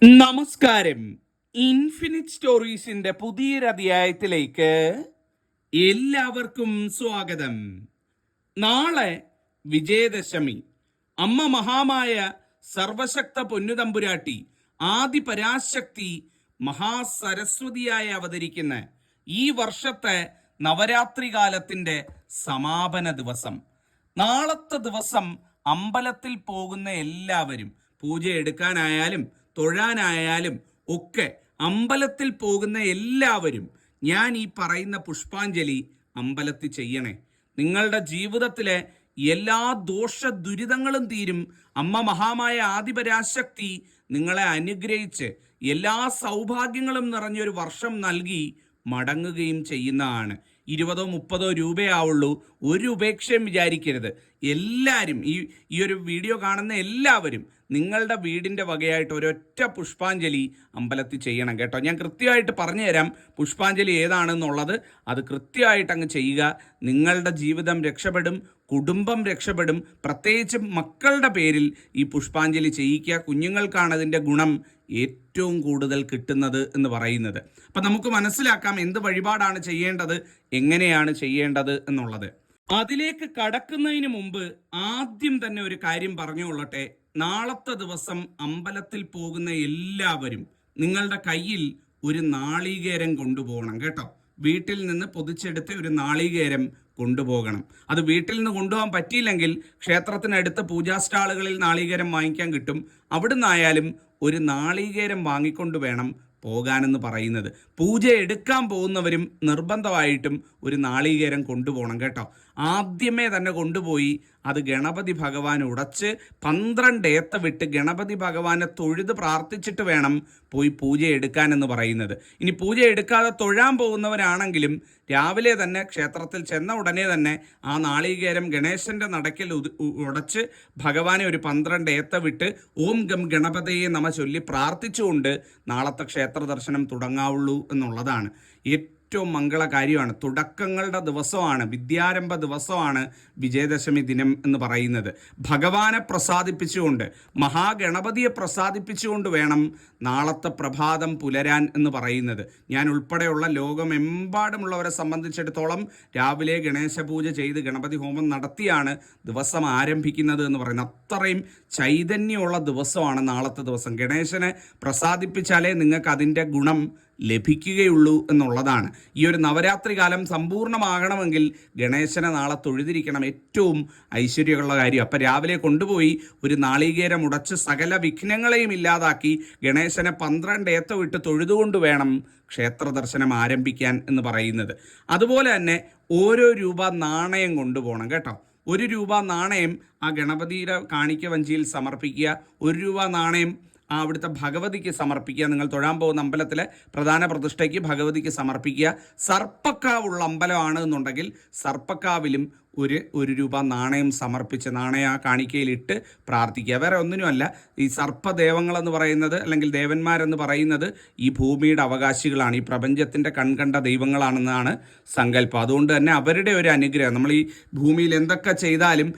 നമസ്കാരം. ഇൻഫിനിറ്റ് സ്റ്റോറീസിന്റെ പുതിയൊരധ്യായത്തിലേക്ക് എല്ലാവർക്കും സ്വാഗതം. നാളെ വിജയദശമി. അമ്മ മഹാമായ സർവശക്ത പൊന്നുതമ്പുരാട്ടി ആദിപരാശക്തി മഹാസരസ്വതിയായി അവതരിക്കുന്ന ഈ വർഷത്തെ നവരാത്രി കാലത്തിന്റെ സമാപന ദിവസം. നാളത്തെ ദിവസം അമ്പലത്തിൽ പോകുന്ന എല്ലാവരും പൂജ എടുക്കാനായാലും തൊഴാനായാലും ഒക്കെ അമ്പലത്തിൽ പോകുന്ന എല്ലാവരും ഞാൻ ഈ പറയുന്ന പുഷ്പാഞ്ജലി അമ്പലത്തിൽ ചെയ്യണേ. നിങ്ങളുടെ ജീവിതത്തിലെ എല്ലാ ദോഷ ദുരിതങ്ങളും തീരും. അമ്മ മഹാമായ ആദിപരാശക്തി നിങ്ങളെ അനുഗ്രഹിച്ച് എല്ലാ സൗഭാഗ്യങ്ങളും നിറഞ്ഞൊരു വർഷം നൽകി മടങ്ങുകയും ചെയ്യുന്നതാണ്. 20-30 രൂപയാവുള്ളൂ. ഒരു ഉപേക്ഷയും വിചാരിക്കരുത്. എല്ലാവരും ഈ ഒരു വീഡിയോ കാണുന്ന എല്ലാവരും നിങ്ങളുടെ വീടിൻ്റെ വകയായിട്ട് ഒരൊറ്റ പുഷ്പാഞ്ജലി അമ്പലത്തിൽ ചെയ്യണം കേട്ടോ. ഞാൻ കൃത്യമായിട്ട് പറഞ്ഞു തരാം പുഷ്പാഞ്ജലി ഏതാണെന്നുള്ളത്. അത് കൃത്യമായിട്ട് അങ്ങ് ചെയ്യുക. നിങ്ങളുടെ ജീവിതം രക്ഷപ്പെടും, കുടുംബം രക്ഷപ്പെടും. പ്രത്യേകിച്ച് മക്കളുടെ പേരിൽ ഈ പുഷ്പാഞ്ജലി ചെയ്യിക്കുക. കുഞ്ഞുങ്ങൾക്കാണ് അതിൻ്റെ ഗുണം ഏറ്റവും കൂടുതൽ കിട്ടുന്നത് എന്ന് പറയുന്നത്. അപ്പം നമുക്ക് മനസ്സിലാക്കാം എന്ത് വഴിപാടാണ് ചെയ്യേണ്ടത്, എങ്ങനെയാണ് ചെയ്യേണ്ടത് എന്നുള്ളത്. അതിലേക്ക് കടക്കുന്നതിന് മുമ്പ് ആദ്യം തന്നെ ഒരു കാര്യം പറഞ്ഞുകൊള്ളട്ടെ. നാളത്തെ ദിവസം അമ്പലത്തിൽ പോകുന്ന എല്ലാവരും നിങ്ങളുടെ കയ്യിൽ ഒരു നാളികേരം കൊണ്ടുപോകണം കേട്ടോ. വീട്ടിൽ നിന്ന് പൊതിച്ചെടുത്ത് ഒരു നാളികേരം കൊണ്ടുപോകണം. അത് വീട്ടിൽ നിന്ന് കൊണ്ടുപോകാൻ പറ്റിയില്ലെങ്കിൽ ക്ഷേത്രത്തിനടുത്ത് പൂജാ സ്റ്റാളുകളിൽ നാളികേരം വാങ്ങിക്കാൻ കിട്ടും. അവിടുന്നായാലും ഒരു നാളികേരം വാങ്ങിക്കൊണ്ട് വേണം പോകാനെന്ന് പറയുന്നത്. പൂജ എടുക്കാൻ പോകുന്നവരും നിർബന്ധമായിട്ടും ഒരു നാളികേരം കൊണ്ടുപോകണം കേട്ടോ. ആദ്യമേ തന്നെ കൊണ്ടുപോയി അത് ഗണപതി ഭഗവാൻ ഉടച്ച് 12 ഏത്ത വിട്ട് ഗണപതി ഭഗവാനെ തൊഴുത് പ്രാർത്ഥിച്ചിട്ട് വേണം പോയി പൂജ എടുക്കാനെന്ന് പറയുന്നത്. ഇനി പൂജ എടുക്കാതെ തൊഴാൻ പോകുന്നവരാണെങ്കിലും രാവിലെ തന്നെ ക്ഷേത്രത്തിൽ ചെന്ന ഉടനെ തന്നെ ആ നാളികേരം ഗണേശന്റെ നടക്കിൽ ഉടച്ച് ഭഗവാനെ ഒരു 12 ഏത്ത വിട്ട് ഓം ഗം ഗണപതയെ നമ ചൊല്ലി പ്രാർത്ഥിച്ചുകൊണ്ട് നാളത്തെ ക്ഷേത്ര ദർശനം തുടങ്ങാവുള്ളൂ എന്നുള്ളതാണ്. ഏറ്റവും മംഗളകാര്യമാണ്. തുടക്കങ്ങളുടെ ദിവസമാണ്, വിദ്യാരംഭ ദിവസമാണ് വിജയദശമി ദിനം എന്ന് പറയുന്നത്. ഭഗവാനെ പ്രസാദിപ്പിച്ചുകൊണ്ട്, മഹാഗണപതിയെ പ്രസാദിപ്പിച്ചുകൊണ്ട് വേണം നാളത്തെ പ്രഭാതം പുലരാൻ എന്ന് പറയുന്നത്. ഞാൻ ഉൾപ്പെടെയുള്ള ലോകമെമ്പാടുമുള്ളവരെ സംബന്ധിച്ചിടത്തോളം രാവിലെ ഗണേശ പൂജ ചെയ്ത് ഗണപതി ഹോമം നടത്തിയാണ് ദിവസം ആരംഭിക്കുന്നത് എന്ന് പറയുന്നത്. അത്രയും ചൈതന്യമുള്ള ദിവസമാണ് നാളത്തെ ദിവസം. ഗണേശനെ പ്രസാദിപ്പിച്ചാലേ നിങ്ങൾക്ക് അതിൻ്റെ ഗുണം ലഭിക്കുകയുള്ളൂ എന്നുള്ളതാണ്. ഈ ഒരു നവരാത്രി കാലം സമ്പൂർണ്ണമാകണമെങ്കിൽ ഗണേശനെ നാളെ തൊഴുതിരിക്കണം. ഏറ്റവും ഐശ്വര്യമുള്ള കാര്യം. അപ്പം രാവിലെ കൊണ്ടുപോയി ഒരു നാളികേരം ഉടച്ച് സകല വിഘ്നങ്ങളെയും ഇല്ലാതാക്കി ഗണേശനെ 12 ഏത്ത വിട്ട് തൊഴുതുകൊണ്ട് വേണം ക്ഷേത്ര ദർശനം ആരംഭിക്കാൻ എന്ന് പറയുന്നത്. അതുപോലെ തന്നെ ഓരോ രൂപ നാണയം കൊണ്ടുപോകണം കേട്ടോ. 1 രൂപ നാണയം ആ ഗണപതിയുടെ കാണിക്ക വഞ്ചിയിൽ സമർപ്പിക്കുക. 1 രൂപ നാണയം അവിടുത്തെ ഭഗവതിക്ക് സമർപ്പിക്കുക. നിങ്ങൾ തൊഴാൻ പോകുന്ന അമ്പലത്തിലെ പ്രധാന പ്രതിഷ്ഠയ്ക്ക് ഭഗവതിക്ക് സമർപ്പിക്കുക. സർപ്പക്കാവുള്ള അമ്പലമാണ് എന്നുണ്ടെങ്കിൽ സർപ്പക്കാവിലും ഒരു രൂപ നാണയം സമർപ്പിച്ച് നാണയ കാണിക്കയിലിട്ട് പ്രാർത്ഥിക്കുക. വേറെ ഒന്നിനുമല്ല. ഈ സർപ്പദേവങ്ങളെന്ന് പറയുന്നത് അല്ലെങ്കിൽ ദേവന്മാരെന്ന് പറയുന്നത് ഈ ഭൂമിയുടെ അവകാശികളാണ്, ഈ പ്രപഞ്ചത്തിൻ്റെ കൺകണ്ട ദൈവങ്ങളാണെന്നാണ് സങ്കല്പം. അതുകൊണ്ട് തന്നെ അവരുടെ ഒരു അനുഗ്രഹം, നമ്മൾ ഈ ഭൂമിയിൽ എന്തൊക്കെ ചെയ്താലും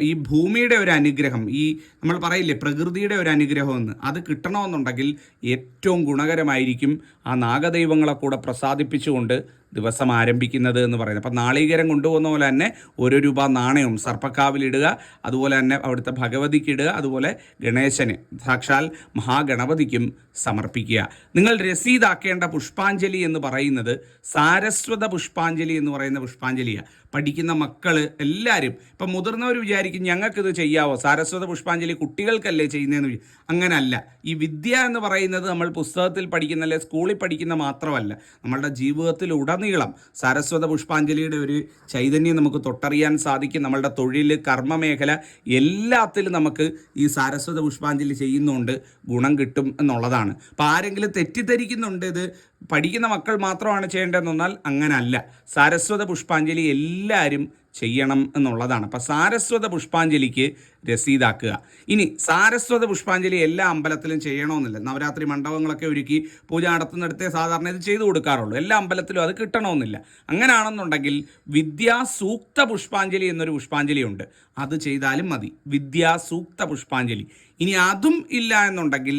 ഈ ഭൂമിയുടെ ഒരു അനുഗ്രഹം, ഈ നമ്മൾ പറയില്ലേ പ്രകൃതിയുടെ ഒരു അനുഗ്രഹം എന്ന്, അത് കിട്ടണമെന്നുണ്ടെങ്കിൽ ഏറ്റവും ഗുണകരമായിരിക്കും ആ നാഗദൈവങ്ങളെ കൂടെ പ്രസാദിപ്പിച്ചുകൊണ്ട് ദിവസം ആരംഭിക്കുന്നത് എന്ന് പറയുന്നത്. അപ്പം നാളികേരം കൊണ്ടുപോകുന്ന പോലെ തന്നെ 1 രൂപ നാണയവും സർപ്പക്കാവിലിടുക. അതുപോലെ തന്നെ അവിടുത്തെ ഭഗവതിക്ക് ഇടുക. അതുപോലെ ഗണേശന്, സാക്ഷാൽ മഹാഗണപതിക്കും സമർപ്പിക്കുക. നിങ്ങൾ രസീതാക്കേണ്ട പുഷ്പാഞ്ജലി എന്ന് പറയുന്നത് സാരസ്വത പുഷ്പാഞ്ജലി എന്ന് പറയുന്ന പുഷ്പാഞ്ജലിയാണ്. പഠിക്കുന്ന മക്കൾ എല്ലാവരും, ഇപ്പം മുതിർന്നവർ വിചാരിക്കും ഞങ്ങൾക്കിത് ചെയ്യാവോ, സാരസ്വത പുഷ്പാഞ്ജലി കുട്ടികൾക്കല്ലേ ചെയ്യുന്നതെന്ന്. അങ്ങനല്ല. ഈ വിദ്യ എന്ന് പറയുന്നത് നമ്മൾ പുസ്തകത്തിൽ പഠിക്കുന്ന അല്ലെ സ്കൂളിൽ പഠിക്കുന്ന മാത്രമല്ല, നമ്മളുടെ ജീവിതത്തിലുടനീളം സാരസ്വത പുഷ്പാഞ്ജലിയുടെ ഒരു ചൈതന്യം നമുക്ക് തൊട്ടറിയാൻ സാധിക്കും. നമ്മളുടെ തൊഴിൽ, കർമ്മമേഖല എല്ലാത്തിലും നമുക്ക് ഈ സാരസ്വത പുഷ്പാഞ്ജലി ചെയ്യുന്നതുകൊണ്ട് ഗുണം കിട്ടും എന്നുള്ളതാണ്. അപ്പോൾ ആരെങ്കിലും തെറ്റിദ്ധരിക്കുന്നുണ്ട് ഇത് പഠിക്കുന്ന മക്കൾ മാത്രമാണ് ചെയ്യേണ്ടതെന്നാൽ അങ്ങനല്ല. സാരസ്വത പുഷ്പാഞ്ജലി എല്ലാവരും ചെയ്യണം എന്നുള്ളതാണ്. അപ്പം സാരസ്വത പുഷ്പാഞ്ജലിക്ക് രസീതാക്കുക. ഇനി സാരസ്വത പുഷ്പാഞ്ജലി എല്ലാ അമ്പലത്തിലും ചെയ്യണമെന്നില്ല. നവരാത്രി മണ്ഡപങ്ങളൊക്കെ ഒരുക്കി പൂജ നടത്തുന്നിടത്തേ സാധാരണ ഇത് ചെയ്തു കൊടുക്കാറുള്ളൂ. എല്ലാ അമ്പലത്തിലും അത് കിട്ടണമെന്നില്ല. അങ്ങനെയാണെന്നുണ്ടെങ്കിൽ വിദ്യാസൂക്ത പുഷ്പാഞ്ജലി എന്നൊരു പുഷ്പാഞ്ജലിയുണ്ട്, അത് ചെയ്താലും മതി. വിദ്യാസൂക്ത പുഷ്പാഞ്ജലി. ഇനി അതും ഇല്ല എന്നുണ്ടെങ്കിൽ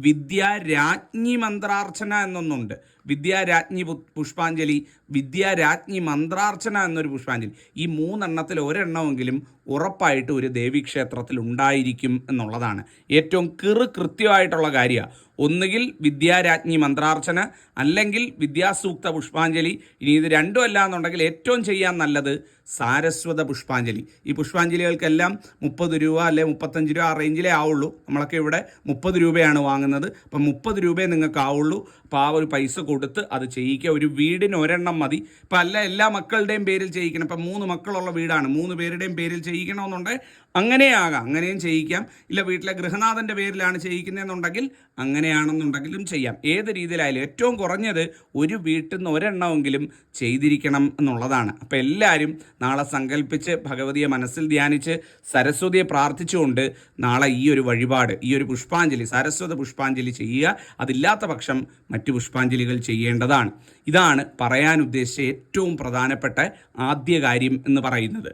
വിദ്യാരാജ്ഞി മന്ത്രാർച്ചന എന്നൊന്നുണ്ട്. വിദ്യാരാജ്ഞി പുഷ്പാഞ്ജലി, വിദ്യാരാജ്ഞി മന്ത്രാർച്ചന എന്നൊരു പുഷ്പാഞ്ജലി. ഈ 3 എണ്ണത്തിൽ ഒരെണ്ണമെങ്കിലും ഉറപ്പായിട്ട് ഒരു ദേവീക്ഷേത്രത്തിൽ ഉണ്ടായിരിക്കും എന്നുള്ളതാണ് ഏറ്റവും കൃത്യമായിട്ടുള്ള കാര്യമാണ്. ഒന്നുകിൽ വിദ്യാരാജ്ഞി മന്ത്രാർച്ചന, അല്ലെങ്കിൽ വിദ്യാസൂക്ത പുഷ്പാഞ്ജലി. ഇനി ഇത് രണ്ടും അല്ല എന്നുണ്ടെങ്കിൽ ഏറ്റവും ചെയ്യാൻ നല്ലത് സാരസ്വത പുഷ്പാഞ്ജലി. ഈ പുഷ്പാഞ്ജലികൾക്കെല്ലാം 30 രൂപ അല്ലെ 35 രൂപ ആ റേഞ്ചിലേ ആവുള്ളൂ. നമ്മളൊക്കെ ഇവിടെ 30 രൂപയാണ് വാങ്ങുന്നത്. അപ്പം 30 രൂപയെ നിങ്ങൾക്ക് ആവുള്ളൂ. അപ്പോൾ ആ ഒരു പൈസ കൊടുത്ത് അത് ചെയ്യിക്കുക. ഒരു വീടിന് ഒരെണ്ണം മതി. ഇപ്പം അല്ല എല്ലാ മക്കളുടെയും പേരിൽ ചെയ്യിക്കണം. ഇപ്പം 3 മക്കളുള്ള വീടാണ്, 3 പേരുടെയും പേരിൽ ചെയ്യിക്കണമെന്നുണ്ടെങ്കിൽ അങ്ങനെയാകാം, അങ്ങനെയും ചെയ്യിക്കാം. ഇല്ല വീട്ടിലെ ഗൃഹനാഥൻ്റെ പേരിലാണ് ചെയ്യിക്കുന്നതെന്നുണ്ടെങ്കിൽ അങ്ങനെയാണെന്നുണ്ടെങ്കിലും ചെയ്യാം. ഏത് രീതിയിലായാലും ഏറ്റവും കുറഞ്ഞത് ഒരു വീട്ടിൽ നിന്ന് ഒരെണ്ണമെങ്കിലും ചെയ്തിരിക്കണം എന്നുള്ളതാണ്. അപ്പോൾ എല്ലാവരും നാളെ സങ്കല്പിച്ച് ഭഗവതിയെ മനസ്സിൽ ധ്യാനിച്ച് സരസ്വതിയെ പ്രാർത്ഥിച്ചുകൊണ്ട് നാളെ ഈ ഒരു വഴിപാട്, ഈ ഒരു പുഷ്പാഞ്ജലി, സാരസ്വത പുഷ്പാഞ്ജലി ചെയ്യുക. അതില്ലാത്ത പക്ഷം മറ്റു പുഷ്പാഞ്ജലികൾ ചെയ്യേണ്ടതാണ്. ഇതാണ് പറയാൻ ഉദ്ദേശിച്ച ഏറ്റവും പ്രധാനപ്പെട്ട ആദ്യ കാര്യം എന്ന് പറയുന്നത്.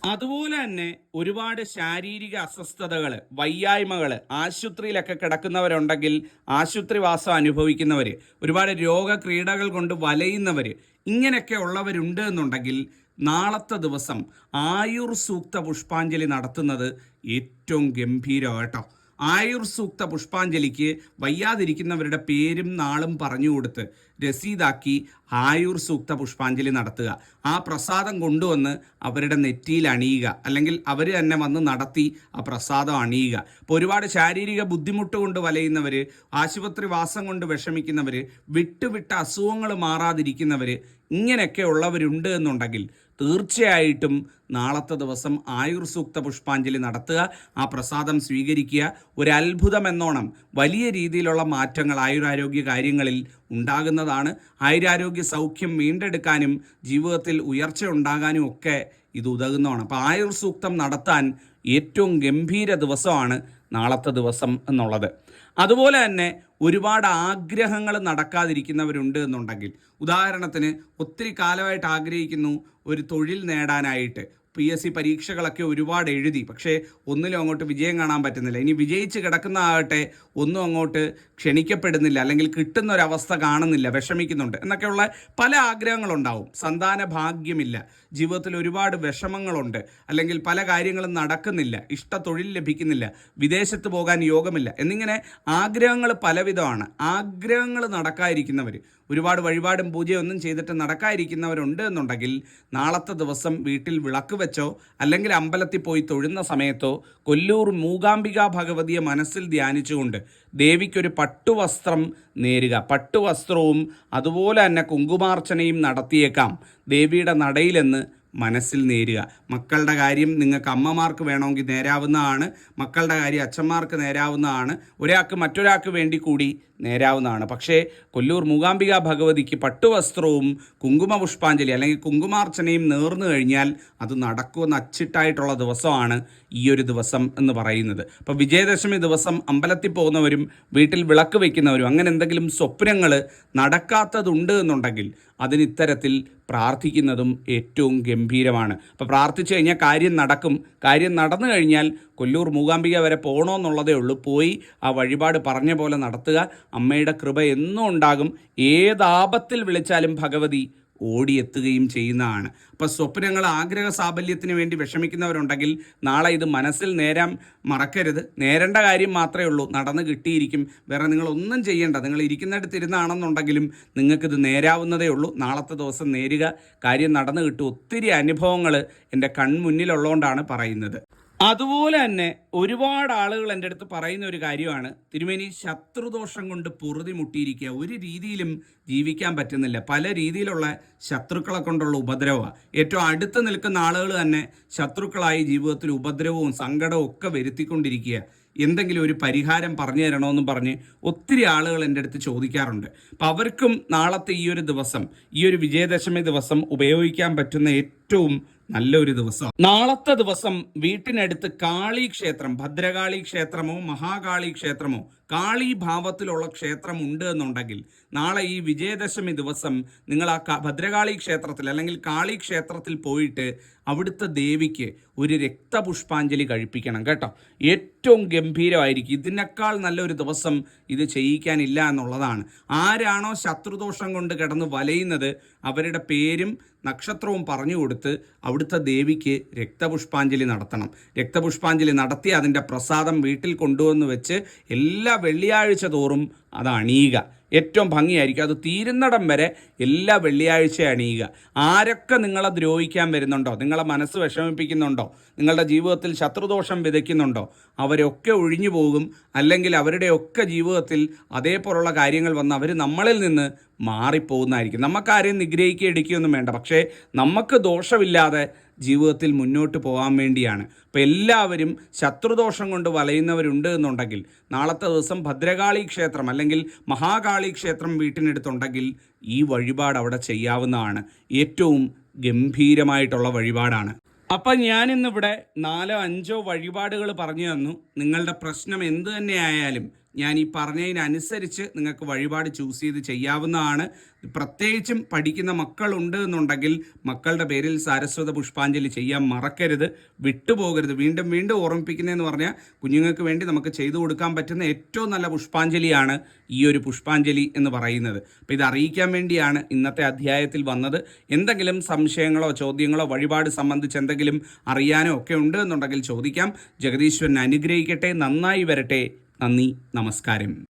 അതുപോലെ തന്നെ ഒരുപാട് ശാരീരിക അസ്വസ്ഥതകൾ, വയ്യായ്മകൾ, ആശുപത്രിയിലൊക്കെ കിടക്കുന്നവരുണ്ടെങ്കിൽ ആശുപത്രിവാസം അനുഭവിക്കുന്നവർ, ഒരുപാട് രോഗക്രീഡകൾ കൊണ്ട് വലയുന്നവർ, ഇങ്ങനെയൊക്കെ ഉള്ളവരുണ്ട് എന്നുണ്ടെങ്കിൽ നാളത്തെ ദിവസം ആയുർ സൂക്ത പുഷ്പാഞ്ജലി നടത്തുന്നത് ഏറ്റവും ഗംഭീരമാട്ടോ. ആയുർ സൂക്ത പുഷ്പാഞ്ജലിക്ക് വയ്യാതിരിക്കുന്നവരുടെ പേരും നാളും പറഞ്ഞു കൊടുത്ത് രസീതാക്കി ആയുർ സൂക്ത പുഷ്പാഞ്ജലി നടത്തുക. ആ പ്രസാദം കൊണ്ടുവന്ന് അവരുടെ നെറ്റിയിൽ അണിയുക, അല്ലെങ്കിൽ അവർ തന്നെ വന്ന് നടത്തി ആ പ്രസാദം അണിയുക. ഇപ്പോൾ ഒരുപാട് ശാരീരിക ബുദ്ധിമുട്ട് കൊണ്ട് വലയുന്നവർ, ആശുപത്രി വാസം കൊണ്ട് വിഷമിക്കുന്നവർ, വിട്ടുവിട്ട അസുഖങ്ങൾ മാറാതിരിക്കുന്നവർ, ഇങ്ങനെയൊക്കെ ഉള്ളവരുണ്ട് എന്നുണ്ടെങ്കിൽ തീർച്ചയായിട്ടും നാളത്തെ ദിവസം ആയുർ സൂക്ത പുഷ്പാഞ്ജലി നടത്തുക. ആ പ്രസാദം സ്വീകരിക്കുക. ഒരു അത്ഭുതം എന്നോണം വലിയ രീതിയിലുള്ള മാറ്റങ്ങൾ ആയുരാരോഗ്യ കാര്യങ്ങളിൽ ഉണ്ടാകുന്നതാണ്. ആയുരാരോഗ്യ സൗഖ്യം വീണ്ടെടുക്കാനും ജീവിതത്തിൽ ഉയർച്ച ഉണ്ടാകാനും ഒക്കെ ഇത് ഉതകുന്നതാണ്. അപ്പോൾ ആയുർ സൂക്തം നടത്താൻ ഏറ്റവും ഗംഭീര ദിവസമാണ് നാളത്തെ ദിവസം എന്നുള്ളത്. അതുപോലെ തന്നെ ഒരുപാട് ആഗ്രഹങ്ങൾ നടക്കാതിരിക്കുന്നവരുണ്ട് എന്നുണ്ടെങ്കിൽ, ഉദാഹരണത്തിന് ഒത്തിരി കാലമായിട്ട് ആഗ്രഹിക്കുന്നു ഒരു തൊഴിൽ നേടാനായിട്ട്, PSC പരീക്ഷകളൊക്കെ ഒരുപാട് എഴുതി, പക്ഷേ ഒന്നിലും അങ്ങോട്ട് വിജയം കാണാൻ പറ്റുന്നില്ല. ഇനി വിജയിച്ച് കിടക്കുന്ന ആകട്ടെ ഒന്നും അങ്ങോട്ട് ക്ഷണിക്കപ്പെടുന്നില്ല, അല്ലെങ്കിൽ കിട്ടുന്ന ഒരവസ്ഥ കാണുന്നില്ല, വിഷമിക്കുന്നുണ്ട് എന്നൊക്കെയുള്ള പല ആഗ്രഹങ്ങളുണ്ടാവും. സന്താന ഭാഗ്യമില്ല, ജീവിതത്തിൽ ഒരുപാട് വിഷമങ്ങളുണ്ട്, അല്ലെങ്കിൽ പല കാര്യങ്ങളും നടക്കുന്നില്ല, ഇഷ്ട തൊഴിൽ ലഭിക്കുന്നില്ല, വിദേശത്ത് പോകാൻ യോഗമില്ല എന്നിങ്ങനെ ആഗ്രഹങ്ങൾ പലവിധമാണ്. ആഗ്രഹങ്ങൾ നടക്കാതിരിക്കുന്നവർ, ഒരുപാട് വഴിപാടും പൂജയൊന്നും ചെയ്തിട്ട് നടക്കാതിരിക്കുന്നവരുണ്ട് എന്നുണ്ടെങ്കിൽ നാളത്തെ ദിവസം വീട്ടിൽ വിളക്ക് വെച്ചോ അല്ലെങ്കിൽ അമ്പലത്തിൽ പോയി തൊഴുന്ന സമയത്തോ കൊല്ലൂർ മൂകാംബിക ഭഗവതിയെ മനസ്സിൽ ധ്യാനിച്ചുകൊണ്ട് ദേവിക്കൊരു പട്ടുവസ്ത്രം നേരുക. പട്ടുവസ്ത്രവും അതുപോലെ തന്നെ കുങ്കുമാർച്ചനയും നടത്തിയേക്കാം ദേവിയുടെ നടയിലെന്ന് മനസ്സിൽ നേരുക. മക്കളുടെ കാര്യം നിങ്ങൾക്ക് അമ്മമാർക്ക് വേണമെങ്കിൽ നേരാവുന്നതാണ്, മക്കളുടെ കാര്യം അച്ഛന്മാർക്ക് നേരാവുന്നതാണ്, ഒരാൾക്ക് മറ്റൊരാൾക്ക് വേണ്ടി കൂടി നേരാവുന്നതാണ്. പക്ഷേ കൊല്ലൂർ മൂകാംബിക ഭഗവതിക്ക് പട്ടുവസ്ത്രവും കുങ്കുമ പുഷ്പാഞ്ജലി അല്ലെങ്കിൽ കുങ്കുമാർച്ചനയും നേർന്നു കഴിഞ്ഞാൽ അത് നടക്കുമെന്ന് അച്ചിട്ടായിട്ടുള്ള ദിവസമാണ് ഈ ഒരു ദിവസം എന്ന് പറയുന്നത്. അപ്പോൾ വിജയദശമി ദിവസം അമ്പലത്തിൽ പോകുന്നവരും വീട്ടിൽ വിളക്ക് വയ്ക്കുന്നവരും അങ്ങനെ എന്തെങ്കിലും സ്വപ്നങ്ങൾ നടക്കാത്തതുണ്ട് എന്നുണ്ടെങ്കിൽ അതിന് ഇത്തരത്തിൽ പ്രാർത്ഥിക്കുന്നതും ഏറ്റവും ഗംഭീരമാണ്. അപ്പോൾ പ്രാർത്ഥിച്ചു കഴിഞ്ഞാൽ കാര്യം നടക്കും. കാര്യം നടന്നു കഴിഞ്ഞാൽ കൊല്ലൂർ മൂകാംബിക വരെ പോകണമെന്നുള്ളതേ ഉള്ളൂ. പോയി ആ വഴിപാട് പറഞ്ഞ പോലെ നടത്തുക. അമ്മയുടെ കൃപ എന്നും ഉണ്ടാകും. ഏതാപത്തിൽ വിളിച്ചാലും ഭഗവതി ഓടിയെത്തുകയും ചെയ്യുന്നതാണ്. അപ്പോൾ സ്വപ്നങ്ങൾ, ആഗ്രഹ സാഫല്യത്തിന് വേണ്ടി വിഷമിക്കുന്നവരുണ്ടെങ്കിൽ നാളെ ഇത് മനസ്സിൽ നേരാൻ മറക്കരുത്. നേരേണ്ട കാര്യം മാത്രമേ ഉള്ളൂ, നടന്ന് കിട്ടിയിരിക്കും. വേറെ നിങ്ങളൊന്നും ചെയ്യേണ്ട. നിങ്ങൾ ഇരിക്കുന്നിടത്തിരുന്നാണെന്നുണ്ടെങ്കിലും നിങ്ങൾക്കിത് നേരാവുന്നതേ ഉള്ളൂ. നാളത്തെ ദിവസം നേരുക, കാര്യം നടന്നു കിട്ടും. ഒത്തിരി അനുഭവങ്ങൾ എൻ്റെ കൺമുന്നിലുള്ളതുകൊണ്ടാണ് പറയുന്നത്. അതുപോലെ തന്നെ ഒരുപാട് ആളുകൾ എൻ്റെ അടുത്ത് പറയുന്ന ഒരു കാര്യമാണ്, തിരുമേനി ശത്രുദോഷം കൊണ്ട് പൊറുതി മുട്ടിയിരിക്കുക, ഒരു രീതിയിലും ജീവിക്കാൻ പറ്റുന്നില്ല, പല രീതിയിലുള്ള ശത്രുക്കളെ കൊണ്ടുള്ള ഉപദ്രവമാണ്. ഏറ്റവും അടുത്ത് നിൽക്കുന്ന ആളുകൾ തന്നെ ശത്രുക്കളായി ജീവിതത്തിൽ ഉപദ്രവവും സങ്കടവും ഒക്കെ വരുത്തിക്കൊണ്ടിരിക്കുക. എന്തെങ്കിലും ഒരു പരിഹാരം പറഞ്ഞു തരണമെന്നും പറഞ്ഞ് ഒത്തിരി ആളുകൾ എൻ്റെ അടുത്ത് ചോദിക്കാറുണ്ട്. അപ്പം അവർക്കും നാളത്തെ ഈ ഒരു ദിവസം, ഈ ഒരു വിജയദശമി ദിവസം ഉപയോഗിക്കാൻ പറ്റുന്ന ഏറ്റവും നല്ലൊരു ദിവസം. നാളത്തെ ദിവസം വീട്ടിനടുത്ത് കാളി ക്ഷേത്രം, ഭദ്രകാളി ക്ഷേത്രമോ മഹാകാളി ക്ഷേത്രമോ കാളി ഭാവത്തിലുള്ള ക്ഷേത്രം ഉണ്ട് എന്നുണ്ടെങ്കിൽ നാളെ ഈ വിജയദശമി ദിവസം നിങ്ങൾ ആ ഭദ്രകാളി ക്ഷേത്രത്തിൽ അല്ലെങ്കിൽ കാളി ക്ഷേത്രത്തിൽ പോയിട്ട് അവിടുത്തെ ദേവിക്ക് ഒരു രക്തപുഷ്പാഞ്ജലി കഴിപ്പിക്കണം കേട്ടോ. ഏറ്റവും ഗംഭീരമായിരിക്കും. ഇതിനേക്കാൾ നല്ലൊരു ദിവസം ഇത് ചെയ്യിക്കാനില്ല എന്നുള്ളതാണ്. ആരാണോ ശത്രുദോഷം കൊണ്ട് കിടന്ന് വലയുന്നത് അവരുടെ പേരും നക്ഷത്രവും പറഞ്ഞു കൊടുത്ത് അവിടുത്തെ ദേവിക്ക് രക്തപുഷ്പാഞ്ജലി നടത്തണം. രക്തപുഷ്പാഞ്ജലി നടത്തി അതിൻ്റെ പ്രസാദം വീട്ടിൽ കൊണ്ടുവന്ന് വെച്ച് എല്ലാ വെള്ളിയാഴ്ച തോറും അത് അണിയുക. ഏറ്റവും ഭംഗിയായിരിക്കും. അത് തീരുന്നിടം വരെ എല്ലാ വെള്ളിയാഴ്ച അണിയുക. ആരൊക്കെ നിങ്ങളെ ദ്രോഹിക്കാൻ വരുന്നുണ്ടോ, നിങ്ങളെ മനസ്സ് വിഷമിപ്പിക്കുന്നുണ്ടോ, നിങ്ങളുടെ ജീവിതത്തിൽ ശത്രുദോഷം വിതയ്ക്കുന്നുണ്ടോ, അവരൊക്കെ ഒഴിഞ്ഞു പോകും. അല്ലെങ്കിൽ അവരുടെയൊക്കെ ജീവിതത്തിൽ അതേപോലുള്ള കാര്യങ്ങൾ വന്ന് അവർ നമ്മളിൽ നിന്ന് മാറിപ്പോകുന്നതായിരിക്കും. നമുക്കാരെയും നിഗ്രഹിക്കുക എടുക്കുകയൊന്നും വേണ്ട, പക്ഷേ നമുക്ക് ദോഷമില്ലാതെ ജീവിതത്തിൽ മുന്നോട്ട് പോകാൻ വേണ്ടിയാണ്. അപ്പോൾ എല്ലാവരും ശത്രുദോഷം കൊണ്ട് വലയുന്നവരുണ്ട് എന്നുണ്ടെങ്കിൽ നാളത്തെ ദിവസം ഭദ്രകാളി ക്ഷേത്രം അല്ലെങ്കിൽ മഹാകാളി ക്ഷേത്രം വീട്ടിനടുത്തുണ്ടെങ്കിൽ ഈ വഴിപാട് അവിടെ ചെയ്യാവുന്നതാണ്. ഏറ്റവും ഗംഭീരമായിട്ടുള്ള വഴിപാടാണ്. അപ്പം ഞാനിന്നിവിടെ 4-5 വഴിപാടുകൾ പറഞ്ഞു തന്നു. നിങ്ങളുടെ പ്രശ്നം എന്തു തന്നെ ആയാലും ഞാൻ ഈ പറഞ്ഞതിനനുസരിച്ച് നിങ്ങൾക്ക് വഴിപാട് ചൂസ് ചെയ്ത് ചെയ്യാവുന്നതാണ്. പ്രത്യേകിച്ചും പഠിക്കുന്ന മക്കളുണ്ട് എന്നുണ്ടെങ്കിൽ മക്കളുടെ പേരിൽ സാരസ്വത പുഷ്പാഞ്ജലി ചെയ്യാൻ മറക്കരുത്, വിട്ടുപോകരുത്. വീണ്ടും വീണ്ടും ഓർമ്മിപ്പിക്കുന്നതെന്ന് പറഞ്ഞാൽ കുഞ്ഞുങ്ങൾക്ക് വേണ്ടി നമുക്ക് ചെയ്തു കൊടുക്കാൻ പറ്റുന്ന ഏറ്റവും നല്ല പുഷ്പാഞ്ജലിയാണ് ഈ ഒരു പുഷ്പാഞ്ജലി എന്ന് പറയുന്നത്. അപ്പോൾ ഇത് അറിയിക്കാൻ വേണ്ടിയാണ് ഇന്നത്തെ അധ്യായത്തിൽ വന്നത്. എന്തെങ്കിലും സംശയങ്ങളോ ചോദ്യങ്ങളോ വഴിപാട് സംബന്ധിച്ച് എന്തെങ്കിലും അറിയാനോ ഒക്കെ ഉണ്ട് എന്നുണ്ടെങ്കിൽ ചോദിക്കാം. ജഗദീശ്വരൻ അനുഗ്രഹിക്കട്ടെ. നന്നായി വരട്ടെ. നന്ദി, നമസ്കാരം.